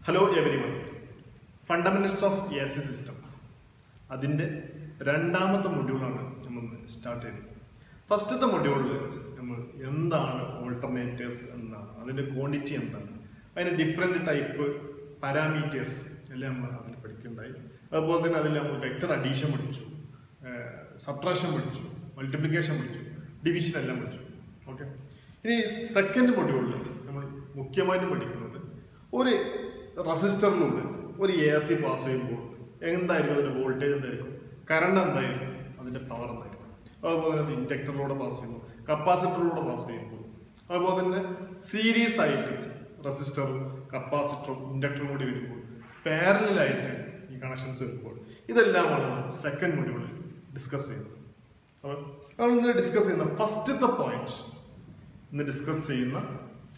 Hello everyone. Fundamentals of AC systems. അതിൻ്റെ രണ്ടാമത്തെ മൊഡ്യൂളാണ് നമ്മൾ സ്റ്റാർട്ട് ചെയ്യുന്നത്. ഫസ്റ്റത്തെ മൊഡ്യൂളിൽ നമ്മൾ എന്താണ് ഓൾട്ടർനേറ്റേഴ്സ് എന്നാണ്, അതിൻ്റെ ക്വാണ്ടിറ്റി എന്താണ്, അതിൻ്റെ ഡിഫറെൻറ്റ് ടൈപ്പ് പാരാമീറ്റേഴ്സ് എല്ലാം നമ്മൾ അതിൽ പഠിക്കുകയുണ്ടായി. അതുപോലെ തന്നെ അതിൽ നമ്മൾ വെക്റ്റർ അഡീഷൻ പഠിച്ചു, സബ്ട്രാക്ഷൻ പഠിച്ചു, മൾട്ടിപ്ലിക്കേഷൻ പഠിച്ചു, ഡിവിഷൻ എല്ലാം പഠിച്ചു. ഓക്കെ, ഇനി സെക്കൻഡ് മൊഡ്യൂളിൽ നമ്മൾ മുഖ്യമായിട്ടും പഠിക്കുന്നത് ഒരു റെസിസ്റ്ററിലൂടെ ഒരു AC പാസ് ചെയ്യുമ്പോൾ എന്തായിരിക്കും അതിൻ്റെ വോൾട്ടേജ്, എന്തായിരിക്കും കറണ്ട്, എന്തായിരിക്കും അതിൻ്റെ പവർ, എന്തായിരിക്കും. അതുപോലെ തന്നെ ഇൻഡക്ടറിലൂടെ പാസ് ചെയ്യുമ്പോൾ, കപ്പാസിറ്ററിലൂടെ പാസ് ചെയ്യുമ്പോൾ, അതുപോലെ തന്നെ സീരീസ് ആയിട്ട് റെസിസ്റ്ററും കപ്പാസിറ്ററും ഇൻഡക്ടറും കൂടി വരുമ്പോൾ, പാരലായിട്ട് ഈ കണക്ഷൻസ് വരുമ്പോൾ, ഇതെല്ലാമാണ് സെക്കൻഡ് മൊഡ്യൂളിൽ ഡിസ്കസ് ചെയ്യുന്നത്. അപ്പോൾ നമ്മൾ ഇന്ന് ഡിസ്കസ് ചെയ്യുന്ന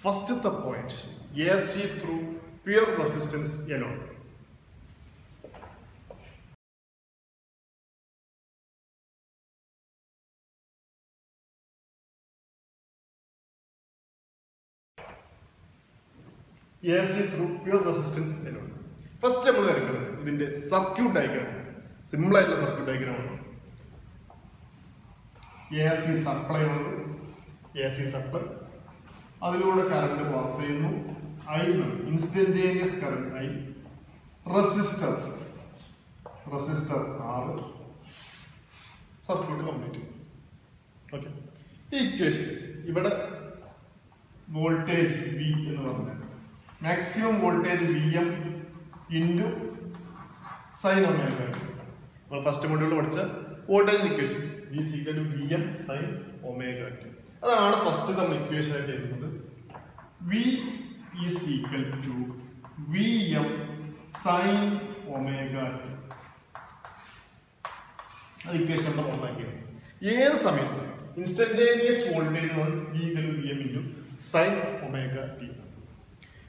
ഫസ്റ്റത്തെ point AC through pure resistance alone. AC through pure resistance alone. First നമ്മൾ വരയ്ക്കുന്നത് ഇതിന്റെ സർക്യൂട്ട് ഡയഗ്രാം, സിമ്പിൾ ആയിട്ടുള്ള സർക്യൂട്ട് ഡയഗ്രാം ആണ്. AC സപ്ലൈ അതിലൂടെ കറണ്ട് പാസ് ചെയ്യുന്നു. I instantaneous current I, resistor R, circuit complete. Okay, ഈ ഇക്വേഷൻ ഇവിടെ voltage V എന്ന് പറഞ്ഞാൽ maximum voltage VM into sine omega. നമ്മൾ ഫസ്റ്റ് മൊഡ്യൂളിൽ പഠിച്ച voltage equation V VM sine omega T. അതാണ് ഫസ്റ്റ് നമ്മൾ ഇക്വേഷൻ ആയിട്ട് എഴുതുന്നത്. V is equal to Vm sin omega t. അത് ഇക്വേഷൻ നമ്പർ 1 ആക്കിയത്. ഏത് സമയത്ത് instantaneous voltage V Vm into sine omega T.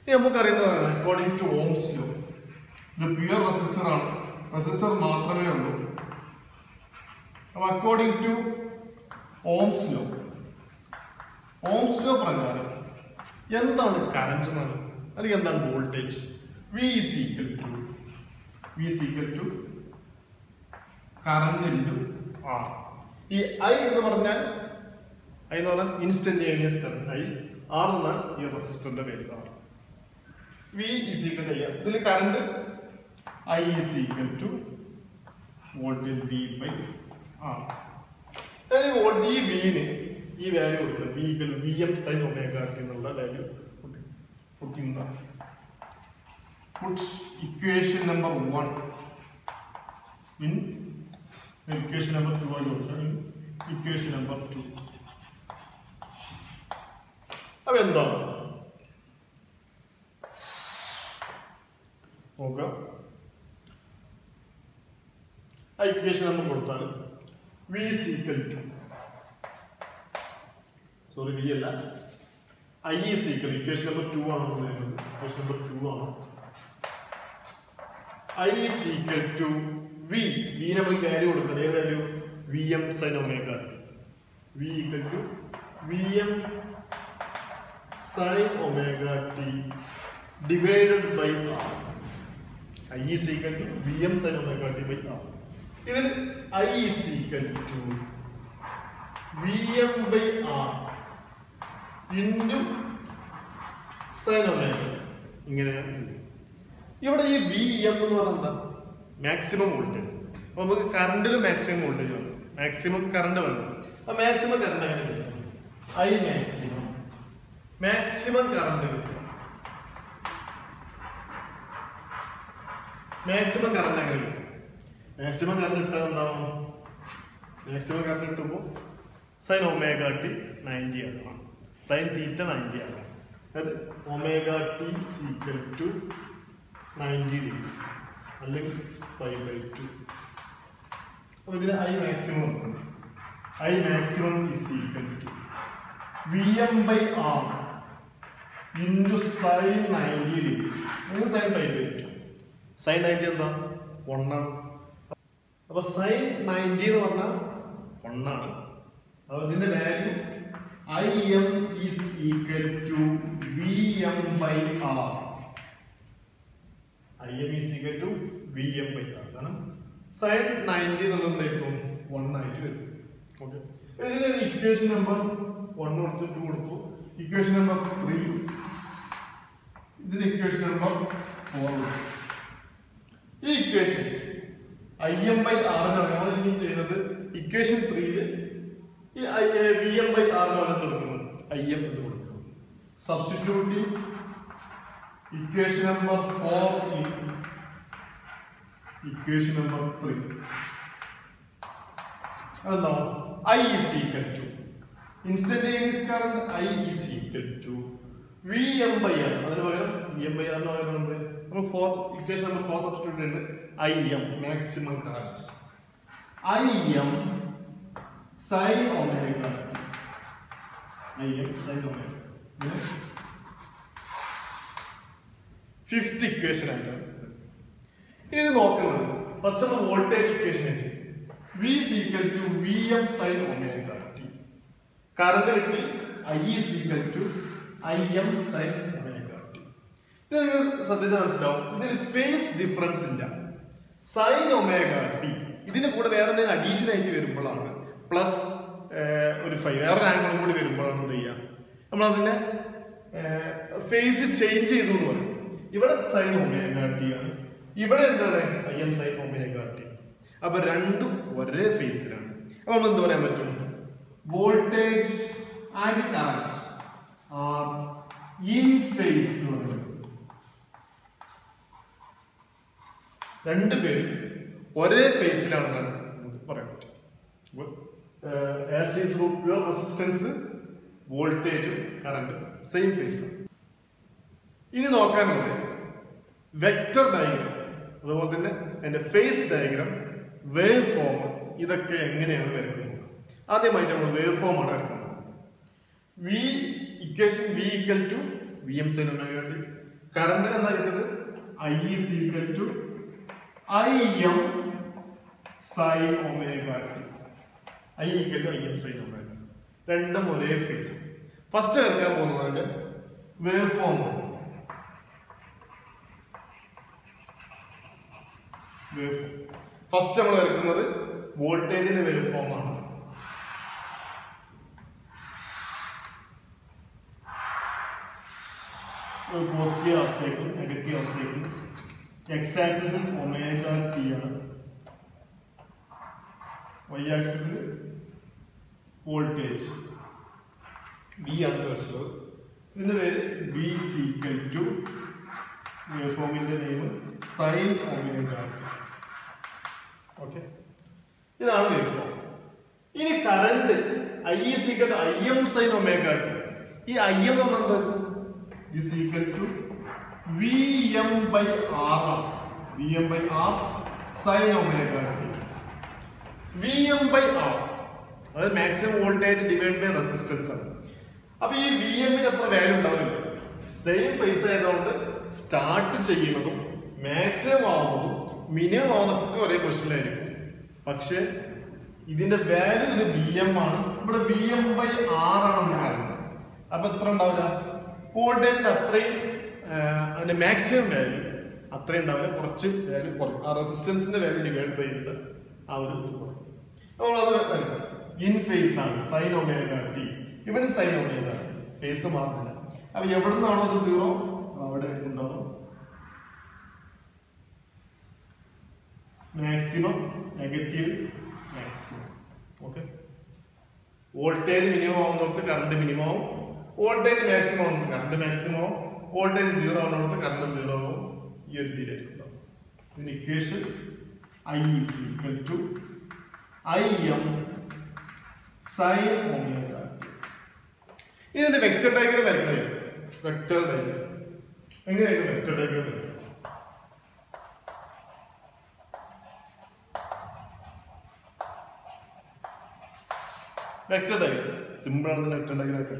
ഇനി നമുക്കറിയുന്നതാണ് അക്കോർഡിംഗ് ടു ഓംസ് ലോ, ഇത് പ്യുവർ റെസിസ്റ്റർ ആണ്, റെസിസ്റ്റർ മാത്രമേ ഉള്ളൂ. അപ്പോൾ അക്കോർഡിംഗ് ടു ഓംസ് ലോ പ്രകാരം എന്താണ് കറന്റ് എന്നാണ്, അല്ലെങ്കിൽ എന്താണ് voltage? V is equal to current into R. ഈ I എന്ന് പറഞ്ഞാൽ ഇൻസ്റ്റന്റേനിയസ് കറന്റ് I, R എന്നാൽ ഈ റെസിസ്റ്ററിന്റെ പേര് R. V is equal to ഇതിൽ current I is equal to voltage V by R. ഈ വിന് ഈ വാല്യൂ കൊടുക്കുക, Vm sin omega t എന്നുള്ള വാല്യൂ കൊടുക്കുന്ന equation number 1 in equation number 2 ആയി കൊടുക്കുക, ഇക്വേഷൻ നമ്പർ 2. അപ്പൊ എന്താണ് നോക്കുക, ആ ഇക്വേഷൻ നമ്പർ കൊടുത്താൽ V is equal to V അല്ല I is equal, equation number 2 ആണ് പറയുന്നത്, ഇക്വേഷൻ നമ്പർ 2 ആണ്. I is equal to V നമ്മൾ വാല്യൂ കൊടുക്കുന്നത്, ഏത് value? Vm sin omega t. V equal to Vm sin omega t divided by R. I is equal to Vm sin omega t by R. ഇതിൽ I is equal to Vm by R into sine omega. ഇങ്ങനെ ഇവിടെ ഈ Vm എന്ന് പറഞ്ഞാൽ maximum voltage. അപ്പൊ നമുക്ക് കറണ്ടിലും maximum voltage വേണം, മാക്സിമം കറണ്ട് വേണം. ആ മാക്സിമം കറണ്ട് എങ്ങനെ കിട്ടും? I മാക്സിമം കറണ്ട് കിട്ടും. മാക്സിമം കറണ്ട് എങ്ങനെ കിട്ടും? മാക്സിമം കറണ്ട് കിട്ടാൻ എന്താവും? മാക്സിമം കറണ്ട് കിട്ടുമ്പോൾ സൈൻ ഒമേഗ ടി 90 ആണ്, സൈൻ തീറ്റ 90 ആണ്. അതായത് omega T equal to 90 degree അല്ലെങ്കിൽ π/2. അപ്പോൾ ഇതിന് I maximum is equal to Vm by R into sine 90 degree അല്ലെങ്കിൽ സൈൻ π/2. സൈൻ 90 എന്താ? 1 ആണ്. അപ്പൊ സൈൻ 90 എന്ന് പറഞ്ഞാൽ 1 ആണ്. അപ്പൊ ഇതിന്റെ value Im is equal to Vm by R. Equal to V M by R. കാരണം സൈൻ 90 എന്നുള്ളത് എന്തായിരിക്കും 1 ആയിട്ട് വരും. ഓക്കെ, ഇതിന് ഇക്വേഷൻ നമ്പർ 1 കൊടുത്തു, 2 കൊടുത്തു, ഇക്വേഷൻ നമ്പർ 3, ഇതിന് ഇക്വേഷൻ നമ്പർ 4 കൊടുത്തു. ഈ ഇക്വേഷൻ ഐ എം ബൈ ആറിനാണ് നമ്മൾ ഇനി ചെയ്യുന്നത്. ഇക്വേഷൻ 3 ഈ വി എം ബൈ ആറിനാണ് കൊടുക്കുന്നത്, ഐ എം എന്ന് കൊടുക്കുന്നത്. Substituting equation number 4 in equation number 3 അതെന്താണ്? I is equal to instantaneous current I is equal to Vm by R. അതിന് പകരം Vm by R നമ്മൾ ഇക്വേഷൻ നമ്പർ 4 സബ്സ്റ്റിറ്റ്യൂട്ട് ചെയ്യുന്നത് Im maximum current Im sin omega Im sin omega. Fifth equation ആയിട്ടാണ് ഇനി ഇത് നോക്കുന്നത്. First നമ്മൾ voltage equation ആയിട്ട് V is equal to Vm sin omega t. Current കിട്ടി I is equal to Im sin omega t. ഇത് നിങ്ങൾ ശ്രദ്ധിച്ചാൽ മനസ്സിലാവും, ഇതിൽ ഫേസ് ഡിഫറൻസ് ഇല്ല. സൈൻ ഒമേഗ ടി ഇതിന്റെ കൂടെ വേറെ എന്തെങ്കിലും അഡീഷൻ ആയിട്ട് വരുമ്പോഴാണ് പ്ലസ് ഒരു 5 വേറൊരു ആംഗിളും കൂടി വരുമ്പോഴാണ് എന്ത് ചെയ്യുക, നമ്മളതിന്റെ ഫേസ് ചേഞ്ച് ചെയ്തു എന്ന് പറയും. ഇവിടെ സൈൻ ഒമേഗ ടി ആണ്, ഇവിടെ എന്താണ് Im sin omega t. അപ്പൊ രണ്ടും ഒരേ ഫേസിലാണ്. അപ്പൊ നമ്മൾ എന്ത് പറയാൻ പറ്റും? Voltage and current are in phase എന്ന് പറയുന്നത്. രണ്ടുപേരും ഒരേ ഫേസിലാണെന്നാണ് നമുക്ക് പറയാൻ പറ്റും. ആസ് ത്രൂ പ്യുവർ റെസിസ്റ്റൻസ് വോൾട്ടേജും കറന്റും സെയിം ഫേസ്. ഇനി നോക്കാനുള്ളത് വെക്റ്റർ ഡയഗ്രാം, അതുപോലെ തന്നെ അതിന്റെ ഫേസ് ഡയഗ്രാം, വേവ് ഫോം, ഇതൊക്കെ എങ്ങനെയാണ് വരയ്ക്കുന്നത്. ആദ്യമായിട്ട് നമ്മൾ വേവ് ഫോം ആണ് വരയ്ക്കുന്നത്. Equation V equal to Vm sin omega t. Current എന്താ കിട്ടുന്നത്? I is equal to Im sin omega t. I equal to Im sin omega. രണ്ടും ഒരേ ഫേസ്. ഫസ്റ്റ് വരയ്ക്കാൻ പോകുന്നത് വേവ് ഫോം. ഫസ്റ്റ് നമ്മൾ വരയ്ക്കുന്നത് വോൾട്ടേജിന്റെ വേവ് ഫോം ആണ്. Positive half cycle, negative half cycle. X ആക്സിസിൽ ഒമേഗ ടി ആണ്, വൈ ആക്സിസിൽ വോൾട്ടേജ് V ആണ് വരച്ചത്. ഇതിന്റെ പേര് V is equal to wave ഫോമിന്റെ നെയിം സൈൻ ഒമേഗ. ഓക്കെ, ഇതാണ് വേവ് ഫോം. ഇനി current I is equal to Im sin omega t. ഈ Im എന്നത് is equal to Vm by R. Vm by R sin omega t. Vm by R അത് maximum voltage divide by resistance ആണ്. അപ്പൊ ഈ Vm ന് എത്ര value ഉണ്ടാവില്ല, same phase ആയതുകൊണ്ട് സ്റ്റാർട്ട് ചെയ്യുന്നതും മാക്സിമം ആവുന്നതും മിനിമം ആവുന്നതൊക്കെ ഒരേ പൊസിഷനിലായിരിക്കും. പക്ഷെ ഇതിന്റെ വാല്യൂ ഇത് Vm ആണ്, ഇവിടെ Vm by R ആണെന്ന് പറയുന്നത്. അപ്പൊ എത്ര ഉണ്ടാവില്ല, വോൾട്ടേജിന്റെ അത്രയും അതിന്റെ മാക്സിമം വാല്യൂ അത്രയും ഉണ്ടാവില്ല, കുറച്ച് വാല്യൂ കുറയും. ആ റെസിസ്റ്റൻസിന്റെ വാല്യൂ ഡിവൈഡ് ബൈ ആ ഒരു കുറയും. നമ്മളത് വരയ്ക്കാം. ഇൻ ഫേസ് ആണ് സൈൻ ഒമേഗ ടി, ഇവിടെ സൈൻ ഒമേഗ ഫേസ് മാറുന്നില്ല. അപ്പൊ എവിടെ നിന്നാണോ അത് 0 അവിടെ ഉണ്ടാവും. Maximum, negative, maximum. Okay, voltage minimum ആവുന്നിടത്ത് കറണ്ട് മിനിമം ആവും, വോൾട്ടേജ് മാക്സിമം ആവുന്നത് കറണ്ട് മാക്സിമം ആവും, വോൾട്ടേജ് 0 ആവുന്നിടത്ത് കറണ്ട് 0 ആവും. ഈ ഒരു രീതിയിലേക്ക് ഉണ്ടാവും. ഇതിന് equation I is equal to Im sin omega. ഇതിന്റെ വെക്റ്റർ ഡയഗ്രം വരയ്ക്കുന്നത്. വെക്റ്റർ ഡയഗ്രം എങ്ങനെയായിരിക്കും? വെക്റ്റർ ഡയഗ്രം വരയ്ക്കുക. വെക്റ്റർ ഡയഗ്രം സിമ്പിൾ ആണ്. വെക്റ്റർ ഡയഗ്രം ഒക്കെ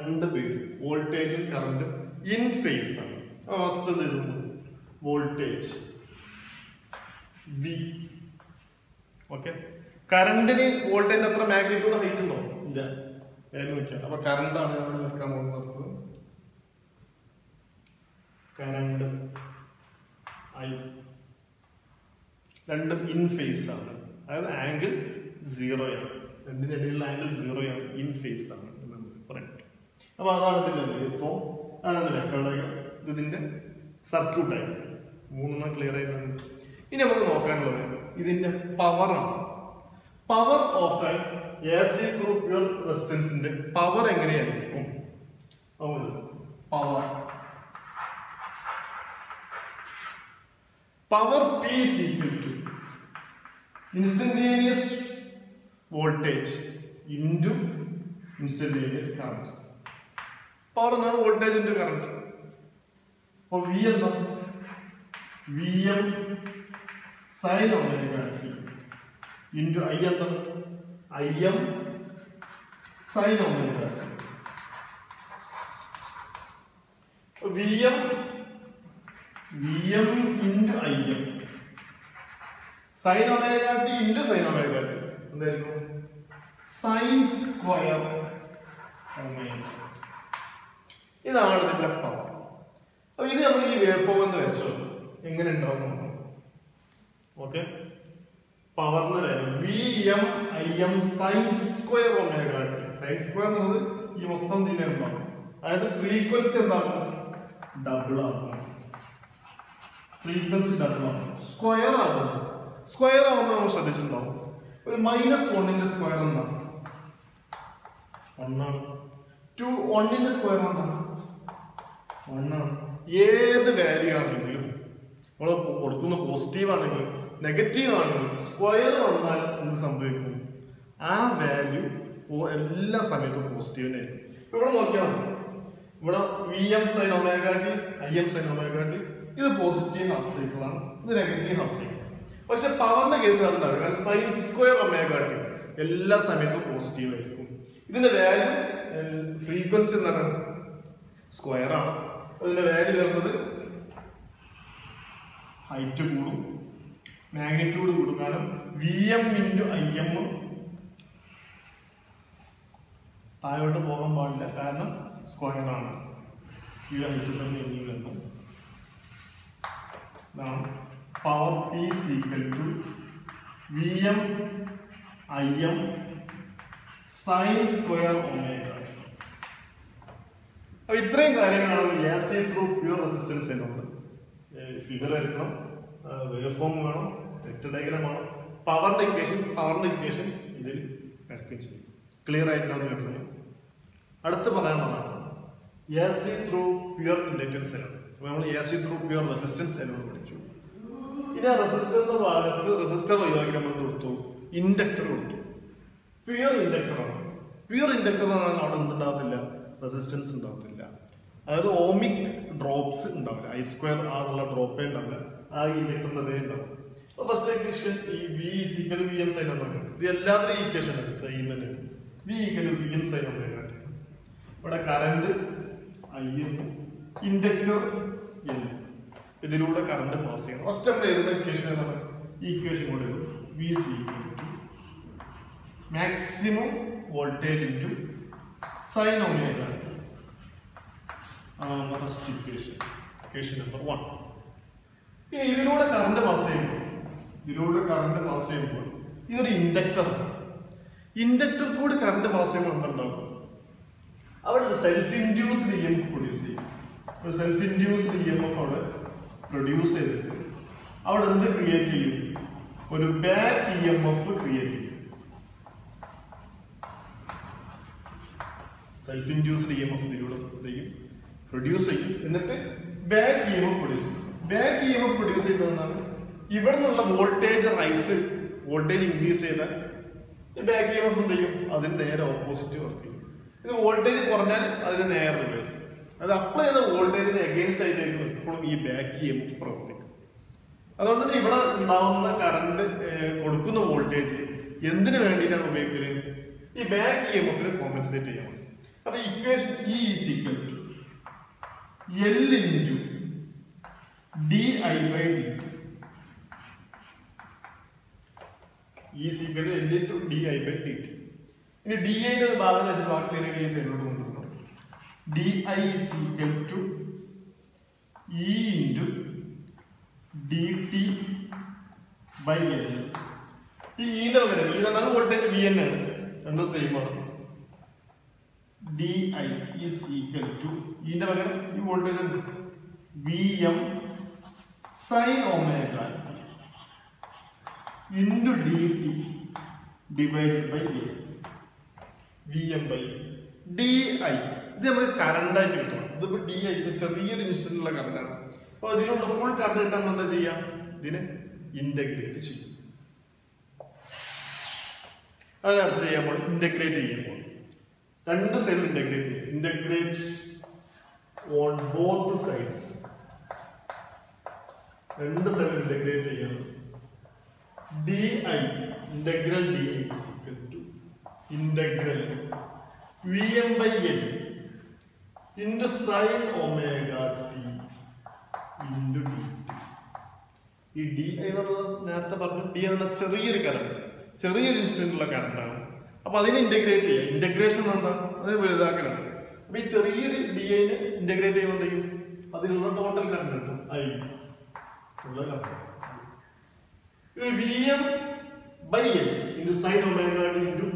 രണ്ട് പേര് വോൾട്ടേജും കറന്റും ഇൻ ഫേസ് ആണ്. First voltage V. ഓക്കെ, കറണ്ടിന് വോൾട്ടേജിന് എത്ര മാഗ്നിറ്റ്യൂഡ് ഹൈറ്റ് ഉണ്ടോ? ഇല്ല, വാല്യൂ നോക്കിയാൽ. അപ്പൊ കറണ്ട് ആണ് നമ്മൾ നിൽക്കാൻ പോകുന്നത്. കറണ്ട് I രണ്ടും ഇൻ ഫേസ് ആണ്, അതായത് ആംഗിൾ 0 ആണ്, രണ്ടിന്റെ ഇടയിലുള്ള ആംഗിൾ 0 ആണ്, ഇൻ ഫേസ് ആണ് എന്ന് നമുക്ക് പറയാൻ പറ്റും. അപ്പൊ അതാണ് ഇതിന്റെ വേവ് ഫോം, അതാണ് വെക്ടർ ഡയഗ്രം, ഇതിന്റെ സർക്യൂട്ട് ആയിട്ട് മൂന്നെണ്ണം ക്ലിയർ ആയിട്ടുണ്ട്. ഇനി നമുക്ക് നോക്കാനുള്ളത് ഇതിന്റെ പവറാണ്. Power of A AC through pure റെസിസ്റ്റൻസിന്റെ പവർ എങ്ങനെയായിരിക്കും? Power P is equal to instantaneous voltage into instantaneous current. Power എന്നാണ് വോൾട്ടേജ് ഇൻറ്റു കറണ്ട്. അപ്പോൾ V എന്താ? Vm sin omega t into I എന്താ? Im sin omega t. Vm into Im sin omega t into sin omega t എന്തായിരിക്കും? sin square omega. ഇതാണ് ഇതിന്റെ power. അപ്പൊ ഇത് നമ്മൾ ഈ വേവ് ഫോം എന്ന് വെച്ചോ എങ്ങനെ ഉണ്ടാവും? ഓക്കെ, പവറിന്റെ value Vm sin square omega T. sin square എന്നത് ഈ മൊത്തം ഇതിനെ ഉണ്ടാവും, അതായത് ഫ്രീക്വൻസി എന്താകും? ഡബിൾ ആകും. ഫ്രീക്വൻസി ഡബിൾ ആകും, സ്ക്വയർ ആകും. സ്ക്വയർ ആകുമ്പോൾ നമ്മൾ ശ്രദ്ധിച്ചിട്ടുണ്ടാവും, ഒരു -1ന്റെ സ്ക്വയർ എന്താണ്? 1 ആണ്. 1ന്റെ സ്ക്വയർ എന്താണ്? 1 ആണ്. ഏത് വാല്യൂ ആണെങ്കിലും നമ്മൾ കൊടുക്കുന്ന പോസിറ്റീവ് ആണെങ്കിലും നെഗറ്റീവ് ആണെങ്കിലും സ്ക്വയർ വന്നാൽ എന്ത് സംഭവിക്കും? ആ വാല്യൂ എല്ലാ സമയത്തും പോസിറ്റീവ് തന്നെയായിരിക്കും. ഇവിടെ നോക്കിയാൽ മതി, ഇവിടെ Vm sin omega t, Im sin omega t, ഇത് പോസിറ്റീവ് ഹാഫ് സൈക്കിൾ ആണ്, ഇത് നെഗറ്റീവ് ഹാഫ് സൈക്കിൾ. പക്ഷെ പവറിന്റെ കേസ് അതുണ്ടാവും, കാരണം sin സ്ക്വയർ ഒമേഗ ടി എല്ലാ സമയത്തും പോസിറ്റീവ് ആയിരിക്കും. ഇതിന്റെ വാല്യൂ ഫ്രീക്വൻസി എന്താണ്? സ്ക്വയർ ആണ്. അതിന്റെ വാല്യൂ വരുന്നത് ഹൈറ്റ് കൂടും, മാഗ്നിറ്റ്യൂഡ് കൂടും. കാരണം Vm into Im താഴോട്ട് പോകാൻ പാടില്ല, കാരണം സ്ക്വയർ ആണ്. ഈ ഹൈറ്റ് തന്നെ ഇനി വരുന്നു. Power P is equal to Vm Im sin square omega. അപ്പൊ ഇത്രയും കാര്യങ്ങളാണ് AC ത്രൂ പ്യുവർ റെസിസ്റ്റൻസ് എന്നുള്ളത്. ഫിഗർ എടുക്കണം, വേവ് ഫോം വേണം, വെക്ടർ ഡയഗ്രം വേണം, പവറിന്റെ ഇക്വേഷൻ ഇതിൽ വരയ്ക്കുകയും ചെയ്യും. ക്ലിയർ ആയിട്ടാണ് വരുന്നത്. അടുത്ത് പറയാനുള്ളതാണ് AC ത്രൂ പ്യുവർ ഇൻഡക്റ്റൻസ് എന്നത്. നമ്മൾ AC ത്രൂ പ്യുവർ റെസിസ്റ്റൻസ് എന്നത് പഠിച്ചു. ഇനി ആ റെസിസ്റ്ററിന്റെ ഭാഗത്ത് റെസിസ്റ്റർ ഒഴിവാക്കി നമ്മൾ കൊടുത്തു, ഇൻഡക്ടർ കൊടുത്തു. പ്യുവർ ഇൻഡക്ടർ ആണ്. പ്യുവർ ഇൻഡക്ടർ എന്ന് പറഞ്ഞാൽ അവിടെ എന്തുണ്ടാകത്തില്ല? റെസിസ്റ്റൻസ് ഉണ്ടാകത്തില്ല, അതായത് ഓമിക് ഡ്രോപ്സ് ഉണ്ടാവില്ല, I2R ഉള്ള ഡ്രോപ്പേ ഉണ്ടാവില്ല, ആ ഇൻഡക്ടറിന്റെ അതേ ഉണ്ടാവും. ഫസ്റ്റ് ഇക്വേഷൻ ഈ V is equal to Vm sin omega. ഇത് എല്ലാവരുടെയും ഇക്വേഷൻ ആണ് സെയിം തന്നെ. V equal to Vm sin omega. ഇവിടെ കറണ്ട് I, ഇൻഡക്ടർ L, ഇതിലൂടെ കറണ്ട് പാസ് ചെയ്യണം. ഫസ്റ്റ് നമ്മൾ എഴുതുന്ന ഇക്വേഷൻ ഏതാണ്? ഈ ഇക്വേഷൻ കൂടെ V is equal to maximum voltage into sin omega. First equation number 1. ഇനി ഇതിലൂടെ കറണ്ട് പാസ് ചെയ്യുമ്പോൾ ഇതൊരു ഇൻഡക്ടർ. ഇൻഡക്ടർ കൂടി കറണ്ട് പാസ് ചെയ്യുമ്പോൾ എന്തുണ്ടാവും? അവിടെ ഒരു സെൽഫ് ഇൻഡ്യൂസ്ഡ് EMF പ്രൊഡ്യൂസ് ചെയ്യും. ഒരു സെൽഫ് ഇൻഡ്യൂസ്ഡ് EMF അവിടെ പ്രൊഡ്യൂസ് ചെയ്തിട്ട് അവിടെ എന്ത് ക്രിയേറ്റ് ചെയ്യും? ഒരു ബാക്ക് EMF ക്രിയേറ്റ് ചെയ്യും. സെൽഫ് ഇൻഡ്യൂസ്ഡ് EMF ഇതിലൂടെ പ്രൊഡ്യൂസ് ചെയ്യും, എന്നിട്ട് ബാക്ക് EMF പ്രൊഡ്യൂസ് ചെയ്യും. ബാക്ക് EMF പ്രൊഡ്യൂസ് ചെയ്യുന്നതാണ് ഇവിടെ നിന്നുള്ള വോൾട്ടേജ് റൈസ്, വോൾട്ടേജ് ഇൻക്രീസ് ചെയ്താൽ ഈ ബാക്ക് EMF എന്ത് ചെയ്യും? അതിന് നേരെ ഓപ്പോസിറ്റ് വർക്ക് ചെയ്യും. ഇത് വോൾട്ടേജ് കുറഞ്ഞാൽ അതിന് നേരെ റിവേഴ്സ്. അത് അപ്ലൈ ചെയ്ത വോൾട്ടേജിന് എഗെയിൻസ്റ്റ് ആയിട്ടായിരിക്കും എപ്പോഴും ഈ ബാക്ക് EMF പ്രവർത്തിക്കും. അതുകൊണ്ട് തന്നെ ഇവിടെ ഉണ്ടാവുന്ന കറണ്ട് കൊടുക്കുന്ന വോൾട്ടേജ് എന്തിനു വേണ്ടിയിട്ടാണ് ഉപയോഗിക്കുന്നത്? ഈ ബാക്ക് EMF കോമ്പൻസേറ്റ് ചെയ്യാൻ. അപ്പൊ equation E is equal to L into di/dt. E is equal to L into di/dt. ഇനി di ന്റെ ഒരു ഭാഗം വെച്ച് ബാക്കിയുള്ള കേസ് എന്നോട് കൊണ്ടുവരണം. di is equal to E into dt by L. E ഇന്റെ പകരം ഈ എന്നാണ് വോൾട്ടേജ് വി എൻ ആണ്, രണ്ടും സെയിം ആണ്. D I is equal to ഇന്റെ പകരം ഈ voltage V M sine omega into D T divided by A. V M by D I ഇത് നമുക്ക് കറണ്ട് ആയിട്ട് കിട്ടണം. ഇതിപ്പോ ഡി ഐ ചെറിയൊരു ഇൻസ്റ്റന്റുള്ള കറണ്ടാണ്. അപ്പൊ ഇതിലുള്ള ഫുൾ കറണ്ട് കിട്ടാൻ എന്താ ചെയ്യാം, ഇതിനെ ഇന്റഗ്രേറ്റ് ചെയ്യും. അതിനടുത്ത് ചെയ്യാൻ ഇന്റഗ്രേറ്റ് ചെയ്യുമ്പോൾ രണ്ട് സൈഡ് ഇന്റഗ്രേറ്റ് ചെയ്യും. ഇന്റഗ്രേറ്റ് ഓൺ ബോത്ത് സൈഡ്സ്, രണ്ട് സൈഡ് ഇന്റഗ്രേറ്റ് ചെയ്യണം. D I integral D I is equal to integral V M by N into sine omega T into D T. ഈ ഡി ഐ എന്ന് പറഞ്ഞത് നേരത്തെ പറഞ്ഞു, ഡി എന്ന ചെറിയൊരു കറണ്ട്, ചെറിയൊരു ഇൻസ്റ്റന്റുള്ള കറണ്ടാണ്. അപ്പൊ അതിനെ ഇന്റഗ്രേറ്റ് ചെയ്യാം. ഇന്റഗ്രേഷൻ എന്താ, അത് വലുതാക്കലാണ്. അപ്പൊ ഈ ചെറിയൊരു ഡി ഐനെ ഇന്റഗ്രേറ്റ് ചെയ്യുമ്പോൾ എന്ത് ചെയ്യും, അതിലുള്ള ടോട്ടൽ കറണ്ട് കിട്ടും, ഐ ഉള്ള കറണ്ട്. ഇത് V M by N into sine omega T into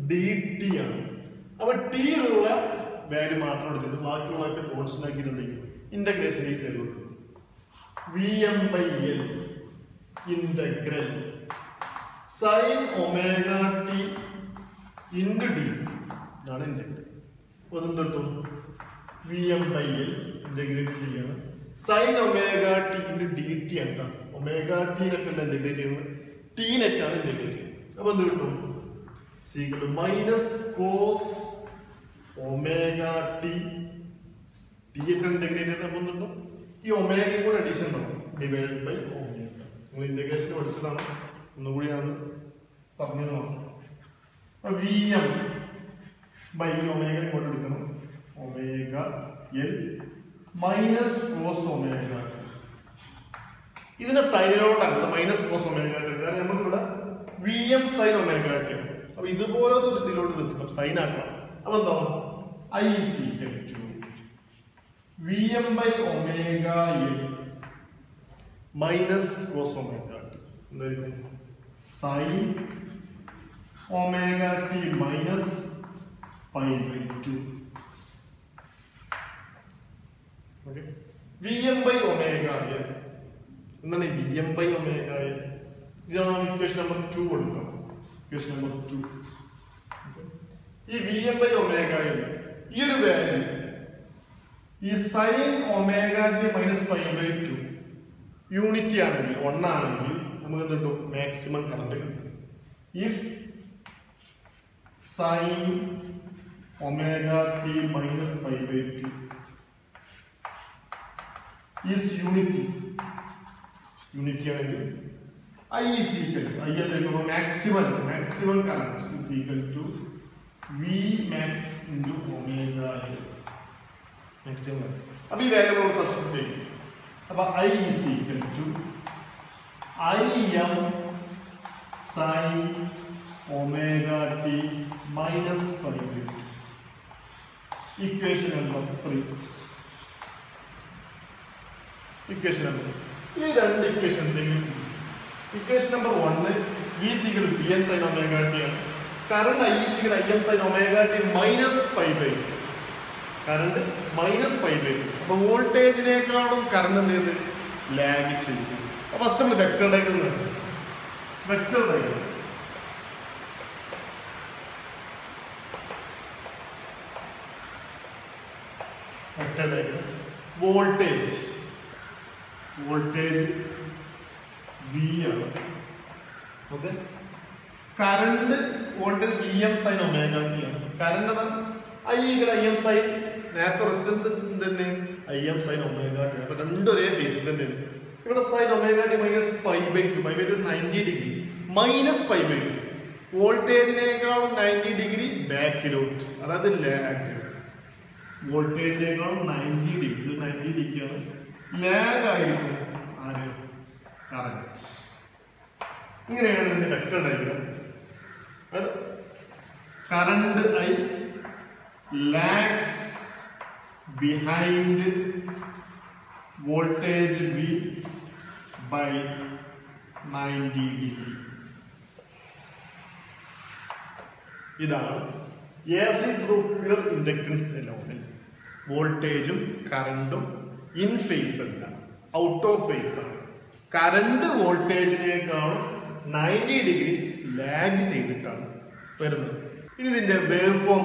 D T ആണ്. അപ്പൊ ടി ഉള്ള വാല്യൂ മാത്രം എടുത്തിട്ട് ബാക്കിയുള്ളതൊക്കെ കോൺസ്റ്റന്റ് ആക്കിയിട്ട് എന്ത് ചെയ്യും, ഇന്റഗ്രേഷൻ ഈ സൈഡ് കൊടുക്കും. V M by N integral sine omega T into D ഇതാണ് ഇന്റഗ്രൽ. അപ്പൊ അതെന്ത് കിട്ടും, V M by L integrate ചെയ്യണം sine omega T into D T ആണ്. ഒമേഗ ടി നെറ്റല്ല ഇന്റഗ്രേറ്റ് ചെയ്യുന്നത്, ടി നെറ്റാണ് ഇന്റഗ്രേറ്റ് ചെയ്യുന്നത്. അപ്പൊ എന്ത് കിട്ടും, സീക്വൽ minus cos omega T T നെറ്റ് ഇന്റഗ്രേറ്റ് ചെയ്ത് അപ്പൊ എന്തുണ്ടോ ഈ ഒമേഗയും കൂടെ അഡീഷൻ ഉണ്ടാവും, ഡിവൈഡ് ബൈ ഒമേഗ. നിങ്ങൾ ഇന്റഗ്രേഷൻ പഠിച്ചതാണ്, ഒന്നുകൂടി ഞാൻ പറഞ്ഞു നോക്കാം. വി എം ബൈ ഒമേഗ ഇങ്ങോട്ട് എടുക്കണം, omega L minus cos omega. ഇതിന്റെ സൈനിലോട്ടാണ് മൈനസ് കോസ് ഒമേഗ, കാരണം നമുക്കിവിടെ വി എം സൈൻ ഒമേഗ ആണ്. അപ്പൊ ഇതുപോലത്തെ ഒരു ഇതിലോട്ട് നിർത്തണം, സൈൻ ആക്കണം. അപ്പൊ എന്താ I is equal to V M by omega L minus cos omega T. എന്തായിരിക്കും, sine omega T minus pi by 2. Okay, V M by omega L എന്താണ് V M by omega L? ഇതാണ് equation number 2 കൊടുക്കുക. Equation number 2 ഈ V M by omega L ഈ ഒരു value ഈ sine omega T minus pi by 2 unity ആണെങ്കിൽ 1 ആണെങ്കിൽ നമുക്ക് എന്ത് കിട്ടും, മാക്സിമം കറണ്ട് കിട്ടും. If sine omega T minus pi by 2 is unity ആണെങ്കിൽ I is equal to I maximum current is equal to V max into omega L maximum. अभी value को substitute करेंगे. अब I is equal to I m sin omega t minus pi by 2. Equation number 3. Equation number. ये രണ്ട് equation देंगे. Equation number 1 V is equal to Vn sin omega t ആണ്. Current I is equal to Im sin omega t minus pi by 2. Current minus pi by 2. അപ്പോൾ വോൾട്ടേജിനേക്കാളും current എന്ത് ചെയ്ത് lag ചെയ്യും. അപ്പോൾ first നമ്മൾ വെക്ടർ ഡയഗ്രം നോക്കാം. Vector diagram voltage V ആണ്. Okay, current voltage V M sine omega T ആണ്. Current I M sine, നേരത്തെ റെസിസ്റ്റൻസ് തന്നെ I M sine omega T. അപ്പൊ രണ്ടും ഒരേ ഫേസിൽ തന്നെ. ഇവിടെ sine omega T minus pi by 2, pi by 2 90 degree minus pi by 2 വോൾട്ടേജിനേക്കാളും 90 ഡിഗ്രി ബാക്കിലോട്ട്, അതായത് ലാഗ്. വോൾട്ടേജിനേക്കാളും 90 ഡിഗ്രിയാണ് ലാഗ് ആയിരിക്കും ആര്, കറന്റ്. ഇങ്ങനെയാണ് ഇതിന്റെ vector diagram. Current I lags behind voltage V by 90 degree. ഇതാണ് AC ത്രൂ പ്യുർ ഇൻഡക്റ്റൻസ് എലോണിൽ വോൾട്ടേജും കറണ്ടും ഇൻ ഫേസ് അല്ല, ഔട്ട് ഓഫ് ഫേസ് ആണ്. കറണ്ട് വോൾട്ടേജിനേക്കാളും 90 ഡിഗ്രി ലാഗ് ചെയ്തിട്ടാണ് വരുന്നത്. ഇനി ഇതിന്റെ വേവ് ഫോം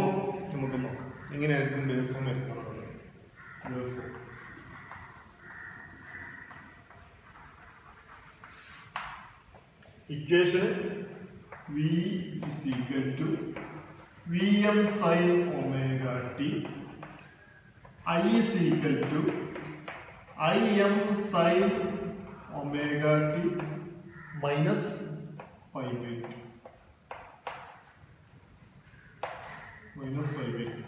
നമുക്ക് നോക്കാം. എങ്ങനെയായിരിക്കും വേവ് ഫോം വരുന്നത്? Wave form equation V is equal to Vm sin omega t, I is equal to Im sin omega t minus pi by 2. Minus pi by 2.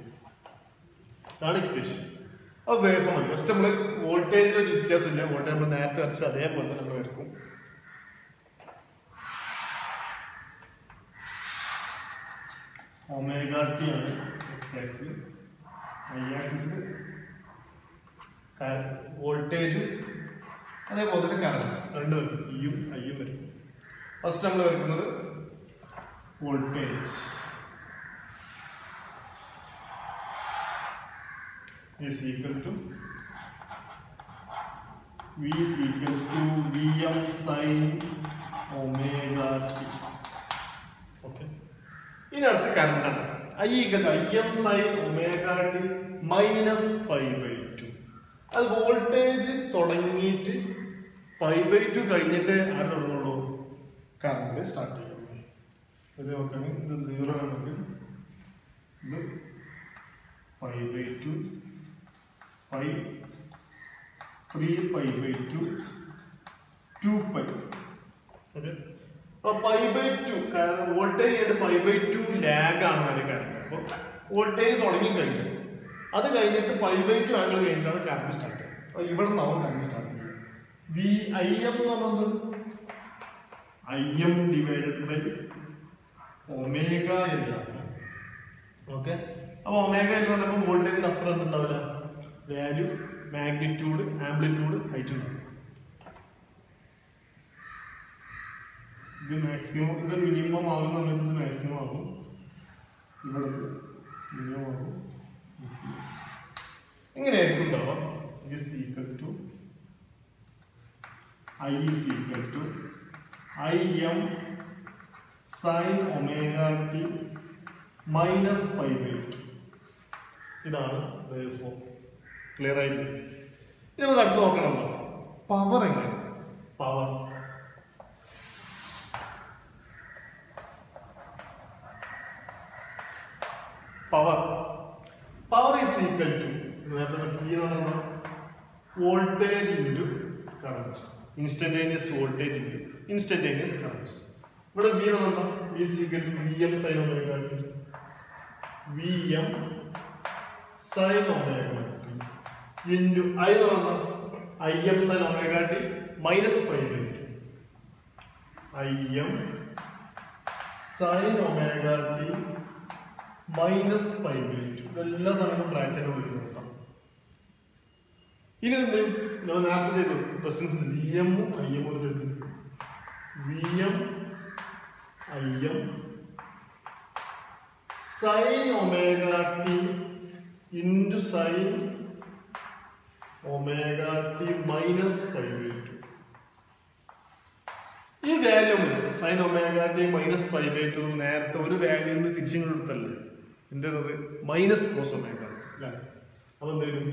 That's the equation. अब wave form है. First നമ്മൾ വോൾട്ടേജിൽ ഒരു വ്യത്യാസമില്ല. Voltage നമ്മൾ നേരത്തെ വരച്ച അതേപോലെ തന്നെ നമ്മൾ വരക്കും. omega t ആണ് x ആക്സിൽ, y ആക്സിൽ വോൾട്ടേജ് അതേപോലെ തന്നെ കറണ്ട് രണ്ടും ഇയും ഐയും വരും. ഫസ്റ്റ് നമ്മൾ വരക്കുന്നത് voltage is equal to V is equal to Vm sin omega t. Okay. ഇനി അടുത്ത കറണ്ടാണ്. I equal to Im sin omega t minus pi by 2. അത് വോൾട്ടേജ് തുടങ്ങിയിട്ട് pi by 2 കഴിഞ്ഞിട്ട് ആര് തുടങ്ങുള്ളൂ? കറണ്ട് സ്റ്റാർട്ട് ചെയ്യുള്ളൂ. ഇത് നോക്കുകയാണെങ്കിൽ ഇത് 0 ആണെങ്കിൽ ഇത് pi by 2 pi 3 pi by 2 2 pi. Okay. അപ്പോൾ pi by 2 കാരണം വോൾട്ടേജ് ആയിട്ട് pi by 2 ലാഗ് ആണ് അതിന്റെ കാരണം. അപ്പോൾ വോൾട്ടേജ് തുടങ്ങി കഴിഞ്ഞു, അത് കഴിഞ്ഞിട്ട് pi by 2 ആംഗിൾ കഴിഞ്ഞിട്ടാണ് കറണ്ട് സ്റ്റാർട്ട് ചെയ്യുന്നത്. അപ്പോൾ ഇവിടെ നിന്നാവും കറണ്ട് സ്റ്റാർട്ട് ചെയ്യുന്നത്. Im എന്ന് പറയുന്നത് Im ഡിവൈഡഡ് ബൈ ഒമേഗ എന്നാണ്. ഓക്കെ. അപ്പോൾ ഒമേഗ എന്ന് പറയുമ്പോൾ വോൾട്ടേജിന് അത്ര എന്തുണ്ടാവില്ല, വാല്യൂ, മാഗ്നിറ്റ്യൂഡ്, ആംപ്ലിറ്റ്യൂഡ്, ഹൈറ്റ് ഉണ്ടാവും. ഇത് മാക്സിമം, ഇത് മിനിമം ആകുന്ന സമയത്ത് ഇത് മാക്സിമം ആകും, ഇവിടെ മിനിമം ആകും. ഇങ്ങനെയായിരിക്കും ഉണ്ടാവാം. Is equal to I is equal to Im sin omega t minus pi by 2. ഇതാണ് വേവ് ഫോം. ക്ലിയർ ആയില്ലേ? ഇത് നമുക്ക് അടുത്ത് നോക്കണം. പവർ എങ്ങനെ? Power power is equal to voltage into current. Instantaneous voltage into instantaneous current. ഇവിടെ V എന്ന് പറഞ്ഞാൽ V is equal to Vm sin omega t. Vm sin omega t into I എന്ന് പറഞ്ഞാൽ Im sin omega t minus pi by 2. Im sin omega t minus pi by 2. ഇതെല്ലാ സമയത്തും bracket ഉള്ളിൽ നോക്കാം. ഇനി എന്തെയും നമ്മൾ നേരത്തെ ചെയ്തു ക്വസ്റ്റ്യൻസ് Vm Im ചെയ്തു. Vm Im sin omega t into sin omega t minus pi by 2. ഈ value sine omega T minus pi by 2 നേരത്തെ ഒരു വാല്യൂ നിന്ന് തിരിച്ചിങ്ങോട്ട് എടുത്തല്ലേ എന്തത് മൈനസ് കോസ് ഒമേഗ അല്ലേ. അപ്പോൾ എന്തായാലും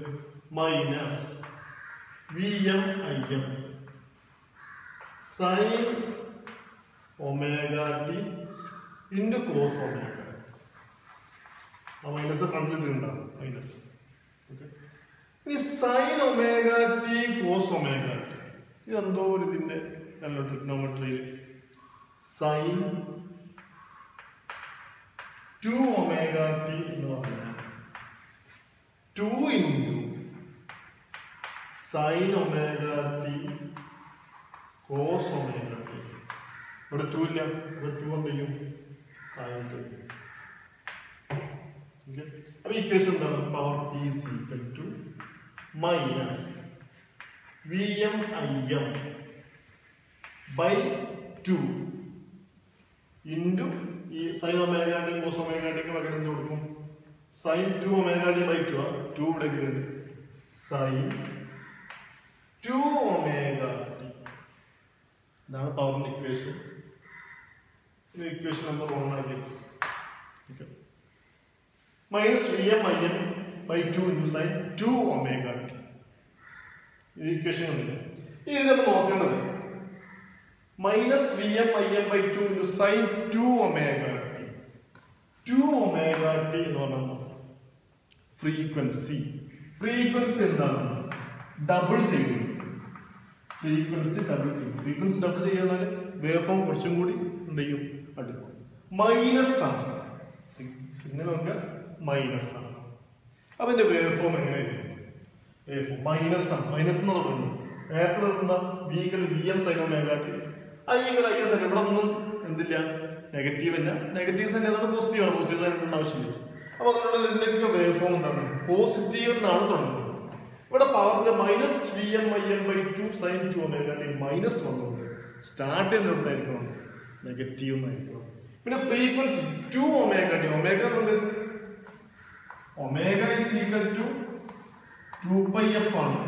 minus Vm Im sin omega t into cos omega. ആ minus ഫ്രണ്ടിലുണ്ടാവും മൈനസ്. ഓക്കെ. ഇനി sine omega T cos omega T ഇതെന്തോ ഒരു ഇതിന്റെ നല്ല ട്രിഗ്നോമെട്രിയിൽ സൈൻ 2 ഒമേഗ ടി എന്ന് പറഞ്ഞാൽ 2 into sine omega T cos omega T. ഇവിടെ 2 ഇല്ല, ഇവിടെ 2 എന്ത് ചെയ്യും? കാണിക്കും. അപ്പോൾ ഇക്വേഷൻ എന്താണ്? Power P is equal to minus Vm Im by 2 into ഈ sin omega t cos omega t ക്ക് പകരം എന്ത് കൊടുക്കും? sin 2 omega t by 2 2 ഇവിടെ ഉണ്ട് sin 2 omega t. ഇതാണ് പവറിന്റെ ഇക്വേഷൻ. ഇക്വേഷൻ നമ്പർ 1 ആക്കി. Okay. minus Vm Im by 2 into sin 2 omega t. ഈ ഇക്വേഷൻ ഉണ്ട്. ഇനി നമ്മൾ നോക്കേണ്ടത് minus Vm Im by 2 into sin 2 omega t. 2 omega t എന്ന് പറഞ്ഞാൽ ഫ്രീക്വൻസി. ഫ്രീക്വൻസി എന്താണ്? ഡബിൾ ചെയ്യുന്നു. ഫ്രീക്വൻസി ഡബിൾ ചെയ്യും. ഫ്രീക്വൻസി ഡബിൾ ചെയ്യുന്നാൽ വേവ് ഫോം കുറച്ചും കൂടി എന്ത് ചെയ്യും? അടുക്കും. മൈനസ് ആണ് സിഗ്നൽ ഒക്കെ മൈനസ് ആണ്. അപ്പൊ ഇതിന്റെ വേവ് ഫോം എങ്ങനെയായിരിക്കും? വേവ് ഫോം മൈനസ് ആണ്. മൈനസ് എന്ന് പറയുന്നത് നേരത്തെ എന്താ? Vm sin omega t. IS ഇവിടെ ഒന്നും എന്തില്ല? നെഗറ്റീവ് അല്ല. നെഗറ്റീവ് സൈൻ ഏതാണ്? പോസിറ്റീവ് ആണ്. പോസിറ്റീവ് സൈൻ ഇടേണ്ട ആവശ്യമില്ല. അപ്പൊ അതുകൊണ്ട് ഇതിന്റെയൊക്കെ വേവ് ഫോം എന്താണ്? പോസിറ്റീവ് എന്നാണ് തുടങ്ങുന്നത്. ഇവിടെ പവറിന്റെ minus Vm Im by 2 sin 2 omega t minus വന്നുകൊണ്ട് സ്റ്റാർട്ട് ചെയ്യുന്നതായിരിക്കണം നെഗറ്റീവ് എന്നായിരിക്കണം. പിന്നെ ഫ്രീക്വൻസി 2 omega t. ഒമേഗ എന്നത് omega is equal to 2 pi f ആണ്.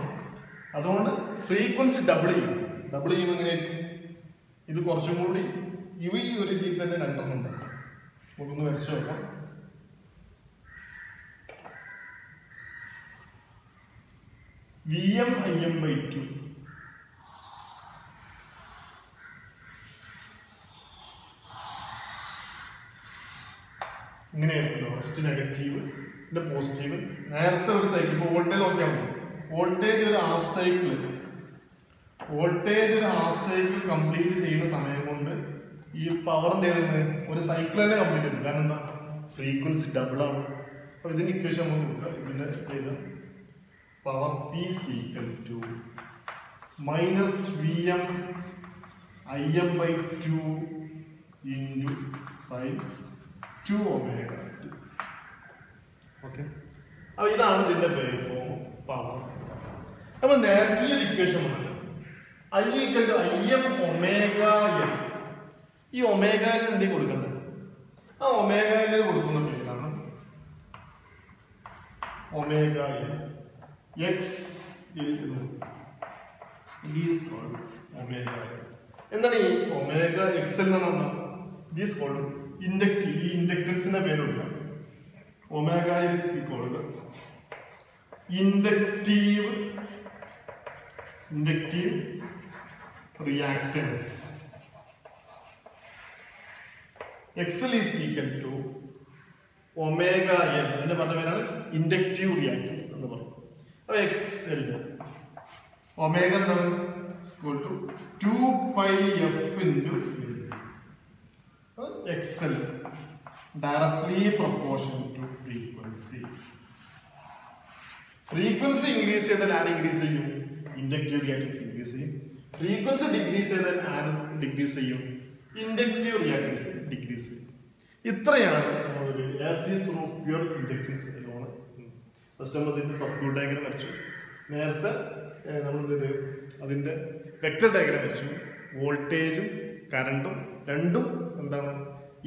അതുകൊണ്ട് ഫ്രീക്വൻസി ഡബിൾ ചെയ്യും. ഡബിൾ ചെയ്യുമ്പോൾ എങ്ങനെയായിരിക്കും? ഇത് കുറച്ചും കൂടി ഈ ഒരു രീതിയിൽ തന്നെ രണ്ടെണ്ണം ഉണ്ട്. നമുക്കൊന്ന് വരച്ചു നോക്കാം. Vm Im by 2 ഇങ്ങനെയായിരുന്നു. ഫസ്റ്റ് നെഗറ്റീവ് പിന്നെ പോസിറ്റീവ്. നേരത്തെ ഒരു സൈക്കിൾ വോൾട്ടേജ് നോക്കിയാൽ മതി. വോൾട്ടേജ് ഒരു ഹാഫ് സൈക്കിൾ കംപ്ലീറ്റ് ചെയ്യുന്ന സമയം കൊണ്ട് ഈ പവറിന്റെ ഒരു സൈക്കിൾ തന്നെ കംപ്ലീറ്റ് ചെയ്തു. കാരണം എന്താ? ഫ്രീക്വൻസി ഡബിൾ ആണ്. അപ്പൊ ഇതിന് ഇക്വേഷൻ നമുക്ക് കൊടുക്കാം. ഇതിന്റെ ചെയ്ത് power P is equal to minus Vm Im by 2 into sin 2 omega t. Okay. അപ്പൊ ഇതാണ് ഇതിന്റെ വേവ് ഫോം പവർ. നമ്മൾ നേരത്തെ ഈ ഒരു ഇക്വേഷൻ ആണ് I equal to Im omega n. ഈ ഒമേഗ എന്ത് കൊടുക്കുന്നത്? ആ ഒമേഗ കൊടുക്കുന്ന പേരാണ് omega n. X is called omega. എന്താണ് ഈ ഒമേഗ എക്സ് എന്നാണ്? It is called inductive. ഈ ഇൻഡക്റ്റൻസിന്റെ പേരുണ്ട് omega is called inductive reactance. XL is equal to omega n. ഇതിന്റെ പറഞ്ഞ പേരാണ് ഇൻഡക്റ്റീവ് റിയാക്ടൻസ് എന്ന് പറയുന്നത്. XL omega is equal to 2 pi f into XL directly proportional to frequency. Frequency increase ചെയ്താൽ ആര് increase ചെയ്യും? ഇൻഡക്റ്റീവ് റിയാക്ടൻസ് ഇൻക്രീസ് ചെയ്യും. Frequency decrease ചെയ്താൽ ആര് ഡിക്രീസ് ചെയ്യും? ഇൻഡക്റ്റീവ് റിയാക്ടൻസ് ഡിക്രീസ് ചെയ്യും. ഇത്രയാണ് നമ്മളൊരു AC ത്രൂ പ്യൂർ ഇൻഡക്ടൻസ് ഇതിലാണ്. ഫസ്റ്റ് നമ്മൾ ഇതിന്റെ സർക്യൂട്ട് ഡയഗ്രം വരച്ചു. നേരത്തെ നമ്മൾ അതിന്റെ വെക്റ്റർ ഡയഗ്രം വരച്ചു. വോൾട്ടേജും കറണ്ടും രണ്ടും എന്താണ്?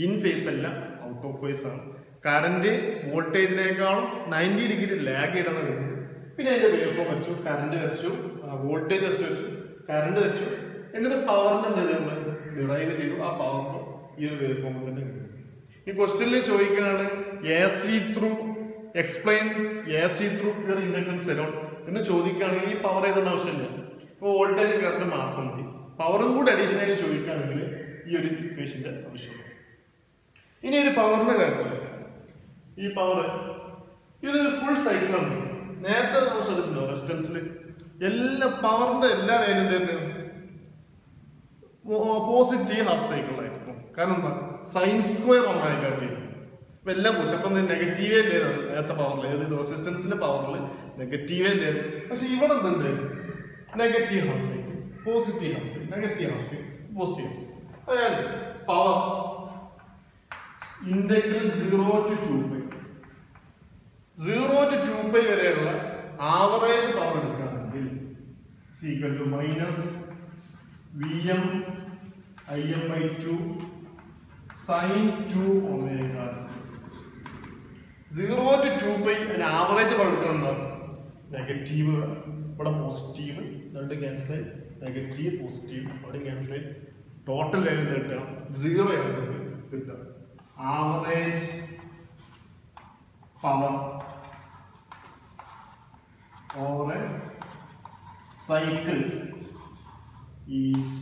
ഇൻ ഫേസ് അല്ല, ഔട്ട് ഓഫ് ഫേസ് ആണ്. കറന്റ് വോൾട്ടേജിനേക്കാളും 90 ഡിഗ്രി ലാഗ് ചെയ്താണ് വരുന്നത്. പിന്നെ അതിന്റെ വേവ് ഫോം വരച്ചു, കറന്റ് വരച്ചു, വോൾട്ടേജ് ജസ്റ്റ് വരച്ചു, കറന്റ് വരച്ചു. എന്നിട്ട് പവറിനെ എന്ത് ചെയ്തു? ഡിറൈവ് ചെയ്തു. ആ പവറിന് ഈ ഒരു വേവ് ഫോമിൽ തന്നെ കിട്ടും. ഈ ക്വസ്റ്റ്യനിൽ ചോദിക്കുകയാണ് AC through explain AC through pure inductance alone എന്ന് ചോദിക്കുകയാണെങ്കിൽ ഈ പവർ ഏതൊന്നും ആവശ്യമില്ല. ഇപ്പോൾ വോൾട്ടേജ് കറണ്ട് മാത്രം മതി. പവറും കൂടി അഡീഷണലി ചോദിക്കുകയാണെങ്കിൽ ഈ ഒരു ഇക്വേഷന്റെ ആവശ്യമുള്ളൂ. ഇനി ഒരു പവറിന്റെ കാര്യത്തിൽ ഈ പവർ ഇതൊരു ഫുൾ സൈക്കിളാണ്. നേരത്തെ നമ്മൾ ശ്രദ്ധിച്ചിട്ടുണ്ടോ? റെസിസ്റ്റൻസിൽ എല്ലാ പവറിന്റെ എല്ലാ വാല്യൂ തന്നെ പോസിറ്റീവ് ഹാഫ് സൈക്കിൾ ആയിരിക്കും. കാരണം എന്താ? സൈൻ സ്ക്വയർ ഒമേഗ ടി എല്ലാം പോസിറ്റീവ്. അപ്പം നെഗറ്റീവേ അല്ലേ നേരത്തെ പവറിൽ? ഏത് റെസിസ്റ്റൻസിന്റെ പവറിൽ നെഗറ്റീവേ അല്ലേ? പക്ഷെ ഇവിടെ എന്തുണ്ട്? Negative half cycle, positive half cycle, negative half cycle, positive half cycle. അതായത് പവർ ഇന്റഗ്രൽ 0 to 2π 0 to 2π വരെയുള്ള ആവറേജ് പവർ എടുക്കുകയാണെങ്കിൽ equal to minus Vm Im by 2 sin 2 omega. 0 to 2 pi an average കൊടുക്കുന്നത് നെഗറ്റീവ് ഇവിടെ positive രണ്ട് cancel ആയി negative positive അവിടെ cancel ആയി total value കിട്ടുക 0 ആണ് കിട്ടുക average power over A cycle is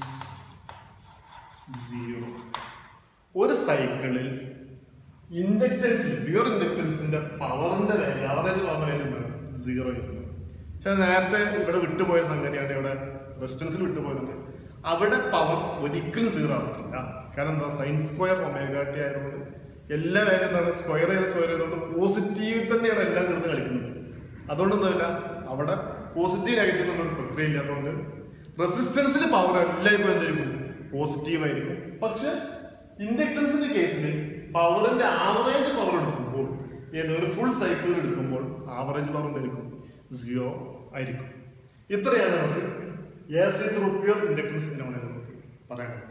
0. ഒരു സൈക്കിളിൽ ഇൻഡക്റ്റൻസിൽ പ്യൂർ ഇൻഡക്റ്റൻസിന്റെ പവറിന്റെ വാല്യൂ ആവറേജ് പവർ വാല്യൂ എന്താണ് 0 ആണ്. പക്ഷെ നേരത്തെ ഇവിടെ വിട്ടുപോയ സംഗതിയാണ് ഇവിടെ റെസിസ്റ്റൻസിൽ വിട്ടുപോയതുണ്ട്. അവിടെ പവർ ഒരിക്കലും 0 ആകത്തില്ല. കാരണം എന്താ സൈൻ സ്ക്വയർ ഒമേഗ ടി ആയതുകൊണ്ട് എല്ലാ വാല്യൂ എന്താണ് സ്ക്വയർ ചെയ്തുകൊണ്ട് പോസിറ്റീവ് തന്നെയാണ് എല്ലാം കിടന്ന് കളിക്കുന്നത്. അതുകൊണ്ടൊന്നുമില്ല അവിടെ പോസിറ്റീവ് നെഗറ്റീവ് എന്നൊരു പ്രക്രിയ ഇല്ലാത്തതുകൊണ്ട് റെസിസ്റ്റൻസിൽ പവർ എല്ലായ്പ്പോഴും എന്തായിരിക്കും പോസിറ്റീവ് ആയിരിക്കും. പക്ഷെ ഇൻഡക്റ്റൻസിന്റെ കേസിൽ പവറിന്റെ ആവറേജ് പവർ എടുക്കുമ്പോൾ ഏതൊരു ഫുൾ സൈക്കിൾ എടുക്കുമ്പോൾ ആവറേജ് പവർ എന്തായിരിക്കും 0 ആയിരിക്കും. ഇത്രയാണ് നമുക്ക് AC ത്രൂ പ്യൂർ ഇൻഡക്റ്റൻസ് നമുക്ക് പറയാനുള്ളത്.